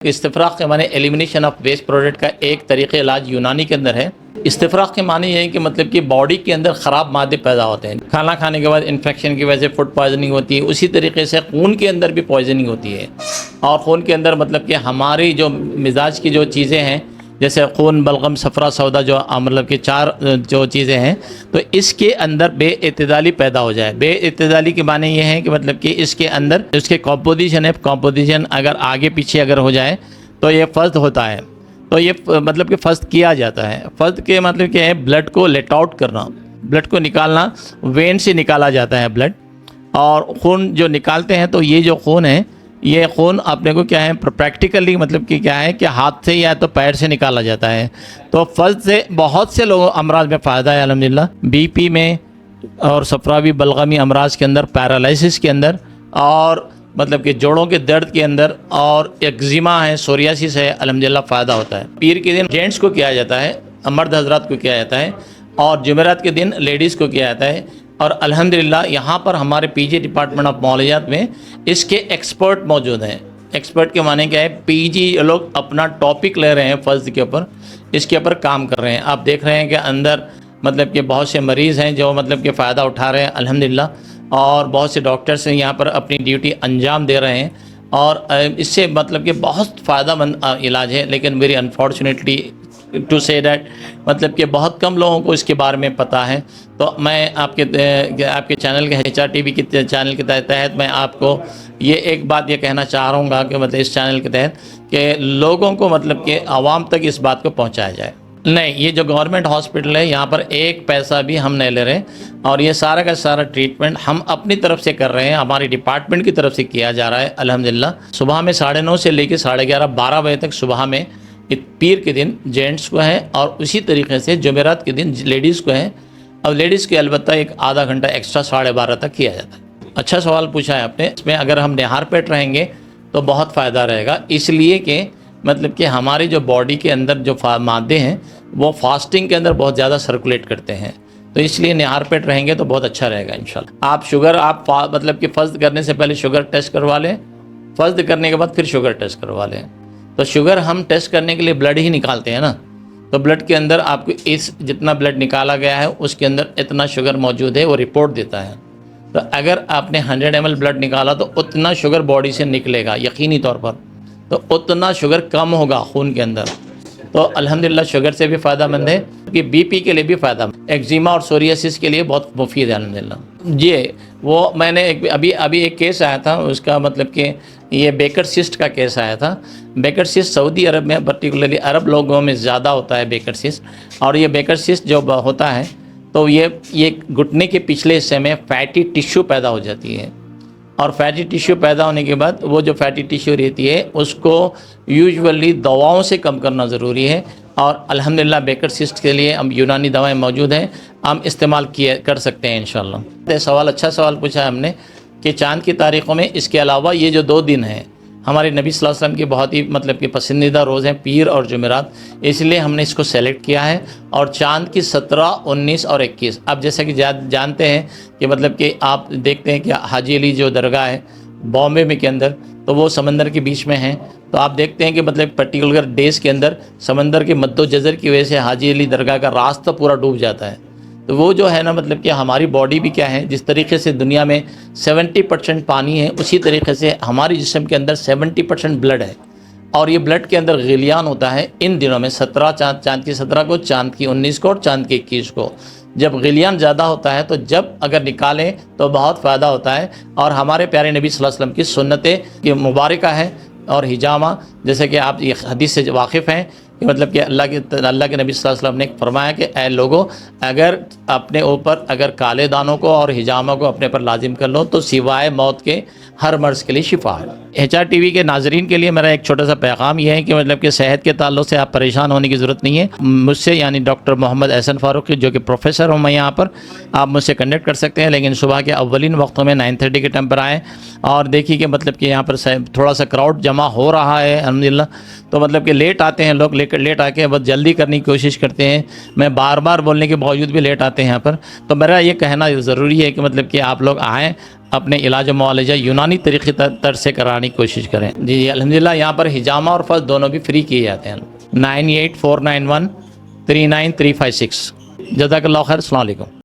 استفراغ کے معنی elimination of waste product کا ایک طریقہ علاج یونانی کے اندر ہے۔ استفراغ کے معنی یہ ہے کہ مطلب کہ باڈی کے اندر خراب مادے پیدا ہوتے ہیں، کھانا کھانے کے بعد انفیکشن کی وجہ سے فوڈ پوائزننگ ہوتی ہے، اسی طریقے سے خون کے اندر بھی پوائزننگ ہوتی ہے، اور خون کے اندر مطلب کہ ہماری جو مزاج کی جو چیزیں ہیں جیسے خون، بلغم، صفرا، سودا، جو مطلب کہ چار جو چیزیں ہیں، تو اس کے اندر بے اعتدالی پیدا ہو جائے۔ بے اعتدالی کے معنی یہ ہے کہ مطلب کہ اس کے اندر اس کے کمپوزیشن اگر آگے پیچھے اگر ہو جائے تو یہ فسد ہوتا ہے، تو یہ مطلب کہ فسد کیا جاتا ہے۔ فسد کے مطلب کیا ہے؟ بلڈ کو لیٹ آؤٹ کرنا، بلڈ کو نکالنا، وین سے نکالا جاتا ہے بلڈ، اور خون جو نکالتے ہیں تو یہ جو خون ہے، یہ خون اپنے کو کیا ہے پریکٹیکلی مطلب کہ کیا ہے کہ ہاتھ سے یا تو پیر سے نکالا جاتا ہے۔ تو فسد سے بہت سے لوگوں امراض میں فائدہ ہے الحمدللہ، بی پی میں اور صفراوی بلغمی امراض کے اندر، پیرالائسس کے اندر، اور مطلب کہ جوڑوں کے درد کے اندر، اور ایگزیما ہے، سوریاسس ہے، الحمدللہ فائدہ ہوتا ہے۔ پیر کے دن جینٹس کو کیا جاتا ہے، مرد حضرات کو کیا جاتا ہے، اور جمعرات کے دن لیڈیز کو کیا جاتا ہے۔ اور الحمدللہ یہاں پر ہمارے پی جی ڈپارٹمنٹ آف معالجات میں اس کے ایکسپرٹ موجود ہیں۔ ایکسپرٹ کے معنی کیا ہے؟ پی جی لوگ اپنا ٹاپک لے رہے ہیں فسد کے اوپر، اس کے اوپر کام کر رہے ہیں۔ آپ دیکھ رہے ہیں کہ اندر مطلب کہ بہت سے مریض ہیں جو مطلب کہ فائدہ اٹھا رہے ہیں الحمدللہ، اور بہت سے ڈاکٹرس ہیں یہاں پر اپنی ڈیوٹی انجام دے رہے ہیں، اور اس سے مطلب کہ بہت فائدہ مند علاج ہے۔ لیکن ویری انفارچونیٹلی ٹو سے دیٹ مطلب کہ بہت کم لوگوں کو اس کے بارے میں پتہ ہے۔ تو میں آپ کے چینل کے HRTV کے چینل کے تحت میں آپ کو یہ ایک بات یہ کہنا چاہ رہا ہوں گا کہ مطلب اس چینل کے تحت کہ لوگوں کو مطلب کہ عوام تک اس بات کو پہنچایا جائے۔ نہیں، یہ جو گورنمنٹ ہاسپٹل ہے یہاں پر ایک پیسہ بھی ہم نہیں لے رہے، اور یہ سارا کا سارا ٹریٹمنٹ ہم اپنی طرف سے کر رہے ہیں، ہماری ڈپارٹمنٹ کی طرف سے کیا جا رہا ہے الحمدللہ۔ صبح میں 9:30 سے لے کے 11:30 12 بجے تک صبح میں پیر کے دن جینٹس کو ہے، اور اسی طریقے سے جمعرات کے دن لیڈیز کو ہے، اور لیڈیز کے البتہ ایک آدھا گھنٹہ ایکسٹرا 12:30 تک کیا جاتا ہے۔ اچھا سوال پوچھا ہے آپ نے، اس میں اگر ہم نہار پیٹ رہیں گے تو بہت فائدہ رہے گا، اس لیے کہ مطلب کہ ہماری جو باڈی کے اندر جو مادے ہیں وہ فاسٹنگ کے اندر بہت زیادہ سرکولیٹ کرتے ہیں، تو اس لیے نہار پیٹ رہیں گے تو بہت اچھا رہے گا انشاءاللہ۔ آپ شوگر مطلب کہ فسد کرنے سے پہلے شوگر ٹیسٹ کروا لیں، فسد کرنے کے بعد پھر شوگر ٹیسٹ کروا لیں۔ تو شوگر ہم ٹیسٹ کرنے کے لیے بلڈ ہی نکالتے ہیں نا، تو بلڈ کے اندر آپ کو جتنا بلڈ نکالا گیا ہے اس کے اندر اتنا شوگر موجود ہے، وہ رپورٹ دیتا ہے۔ تو اگر آپ نے 100 ml بلڈ نکالا تو اتنا شوگر باڈی سے نکلے گا یقینی طور پر، تو اتنا شوگر کم ہوگا خون کے اندر، تو الحمدللہ شوگر سے بھی فائدہ مند ہے، کہ بی پی کے لیے بھی فائدہ مند، ایگزیما اور سوریاسس کے لیے بہت مفید ہے الحمدللہ۔ جی، وہ میں نے ابھی ایک کیس آیا تھا، اس کا مطلب کہ یہ بیکر سسٹ کا کیس آیا تھا۔ بیکر سسٹ سعودی عرب میں پرٹیکولرلی عرب لوگوں میں زیادہ ہوتا ہے بیکر سسٹ، اور یہ بیکر سسٹ جو ہوتا ہے تو یہ گھٹنے کے پچھلے حصے میں فیٹی ٹیشو پیدا ہو جاتی ہے، اور فیٹی ٹیشو پیدا ہونے کے بعد وہ جو فیٹی ٹیشو رہتی ہے اس کو یوزولی دواؤں سے کم کرنا ضروری ہے، اور الحمدللہ بیکر سسٹ کے لیے ہم یونانی دوائیں موجود ہیں، ہم استعمال کر سکتے ہیں انشاءاللہ۔ اچھا سوال پوچھا ہے ہم نے کہ چاند کی تاریخوں میں اس کے علاوہ یہ جو 2 دن ہیں ہمارے نبی صلی اللہ علیہ وسلم کے بہت ہی مطلب کہ پسندیدہ روز ہیں، پیر اور جمعرات، اس لیے ہم نے اس کو سیلیکٹ کیا ہے، اور چاند کی 17، 19 اور 21۔ اب جیسا کہ جانتے ہیں کہ مطلب کہ آپ دیکھتے ہیں کہ حاجی علی جو درگاہ ہے بامبے میں کے اندر، تو وہ سمندر کے بیچ میں ہیں، تو آپ دیکھتے ہیں کہ مطلب پرٹیکولر ڈیز کے اندر سمندر کے مد و جزر کی وجہ سے حاجی علی درگاہ کا راستہ پورا ڈوب جاتا ہے۔ تو وہ جو ہے نا مطلب کہ ہماری باڈی بھی کیا ہے، جس طریقے سے دنیا میں 70% پانی ہے، اسی طریقے سے ہماری جسم کے اندر 70% بلڈ ہے، اور یہ بلڈ کے اندر غلیان ہوتا ہے ان دنوں میں 17 چاند کی 17 کو، چاند کی 19 کو، اور چاند کی 21 کو۔ جب غلیان زیادہ ہوتا ہے تو جب اگر نکالیں تو بہت فائدہ ہوتا ہے، اور ہمارے پیارے نبی صلی اللہ علیہ وسلم کی سنتیں کی مبارکہ ہے، اور حجامہ، جیسے کہ آپ یہ حدیث سے واقف ہیں کہ مطلب کہ اللہ کے نبی صلی اللہ علیہ وسلم نے فرمایا کہ اے لوگوں، اگر اپنے اوپر اگر کالے دانوں کو اور حجامہ کو اپنے پر لازم کر لو تو سوائے موت کے ہر مرض کے لیے شفا ہے۔ HRTV کے ناظرین کے لیے میرا ایک چھوٹا سا پیغام یہ ہے کہ مطلب کہ صحت کے تعلق سے آپ پریشان ہونے کی ضرورت نہیں ہے۔ مجھ سے یعنی ڈاکٹر محمد احسن فاروقی جو کہ پروفیسر ہوں میں یہاں پر، آپ مجھ سے کنیکٹ کر سکتے ہیں، لیکن صبح کے اولین وقتوں میں 9:30 کے ٹائم پر آئیں، اور دیکھیے کہ مطلب کہ یہاں پر تھوڑا سا کراؤڈ جمع ہو رہا ہے الحمدللہ، تو مطلب کہ لیٹ آتے ہیں لوگ، لیٹ آ کے بہت جلدی کرنے کی کوشش کرتے ہیں، میں بار بار بولنے کے باوجود بھی لیٹ آتے ہیں یہاں پر، تو میرا یہ کہنا ضروری ہے کہ مطلب کہ آپ لوگ آئیں، اپنے علاج و معالجہ یونانی طریقے طرز سے کرانے کی کوشش کریں. جی الحمدللہ یہاں پر حجامہ اور فحص دونوں بھی فری کیے جاتے ہیں. 9849139356. جزاک اللہ خیر. السلام علیکم.